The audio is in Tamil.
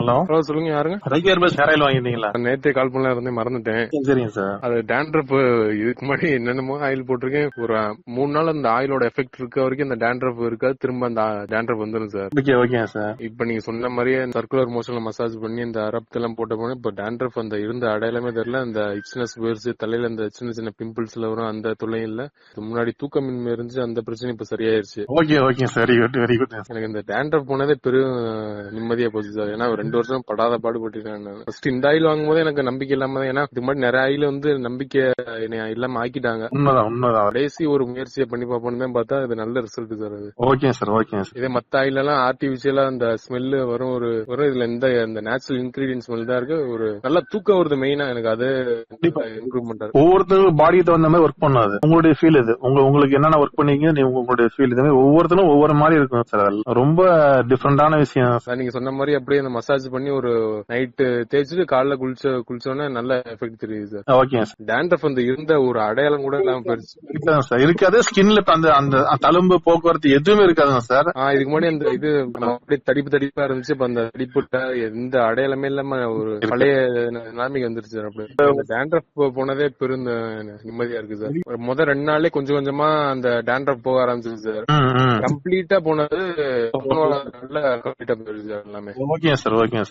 ஹலோ ஹலோ, சொல்லுங்க. யாருங்க? ரைகர் பஸ் ஹேர் ஆயில் வாங்கிட்டீங்களா? நேத்தே கால் பண்ணல இருந்தே மறந்துட்டேன். சரிங்க சார். அது டேண்ட்ரப் இதுக்கு முன்னாடி என்னென்னமோ ஆயில் போட்டிருக்கேன். ஒரு 3 நாள் அந்த ஆயிலோட எஃபெக்ட் இருக்க வரைக்கும் அந்த டேண்ட்ரப் இருக்காது, திரும்ப அந்த டேண்ட்ரப் வந்துடும் சார். Okay sir. இப்ப நீங்க சொன்ன மாதிரியே சர்க்குலர் மோஷன்ல மசாஜ் பண்ணி இந்த அரப்த் எல்லாம் போட்ட போன இப்ப டேண்ட்ரப் அந்த இருந்த அடையாளமே தெரியல. அந்த இச்னஸ் போயிருச்சு, தலையில அந்த சின்ன சின்ன பிம்பிள்ஸ்ல வரும், அந்த தொல்லையும் இல்ல. முன்னாடி தூக்கமின்மை இருந்துச்சு, அந்த பிரச்சனை இப்ப சரியாயிருச்சு. Okay sir, very good. எனக்கு இந்த டேண்ட்ரப் போனதே பெரும் நிம்மதியா போச்சு சார். ஏன்னா 2 வருஷம் படாத பாடுபட்டிருக்கேன். ஃபர்ஸ்ட் இந்த ஆயில் வாங்கும் போது எனக்கு நம்பிக்கை இல்லாம தான், ஏன்னா இது மாதிரி நிறைய ஆயில் நம்பிக்கை இல்லாம ஆக்கிட்டாங்க. உண்மைதான். கடைசி ஒரு முயற்சியை பண்ணி பார்ப்போம்னு தான் பார்த்தா இது நல்ல ரிசல்ட் சார். அது ஓகே சார். இதே மத்த ஆயில் எல்லாம் ஆர்டிபிஷியலா அந்த ஸ்மெல் வரும், ஒரு இதுல இந்த நேச்சுரல் இன்கிரீடியன்ட் ஸ்மெல் தான் இருக்கு. ஒரு நல்ல தூக்கம் வருது மெயினா, எனக்கு அது இம்ப்ரூவ்மெண்ட். ஒவ்வொருத்தரும் பாடிக்கு தகுந்த மாதிரி ஒர்க் பண்ணாது. உங்களுடைய ஃபீல் இது, உங்களுக்கு என்னென்ன ஒர்க் பண்ணீங்க, உங்களுடைய ஃபீல் இது ஒவ்வொருத்தரும் ஒவ்வொரு மாதிரி இருக்கும் சார். ரொம்ப டிஃபரெண்டான விஷயம் சார். நீங்க சொன்ன மாதிரி அப்படியே அந்த மசாஜ் பண்ணி ஒரு நைட்டு தேய்ச்சிட்டு காலைல குளிச்சோன்னே நல்ல எஃபெக்ட் தெரியுது சார். Okay sir. டேண்ட்ரஃப் அந்த இருந்த ஒரு அடையாளம் கூட இல்லாம போயிருச்சு. இருக்காது ஸ்கின்ல அந்த தழும்பு போக்குவரத்து எதுவுமே இருக்காதுங்க சார். இதுக்கு முன்னாடி அந்த இது அப்படியே தடிப்பா இருந்துச்சு. இப்ப அந்த தடிப்புட்ட எந்த அடையாளமே இல்லாம ஒரு பழைய நிலைமைக்கு வந்துருச்சு சார். அப்படி டேண்ட்ரஃப் போனதே பெரும் நிம்மதியா இருக்கு சார். முதல் 2 நாள்லயே கொஞ்சம் கொஞ்சமா அந்த டேண்ட்ரஃப் போக ஆரம்பிச்சிருக்கு சார். கம்ப்ளீட்டா போனது கம்ப்ளீட்டா போயிருச்சு எல்லாமே. Okay sir.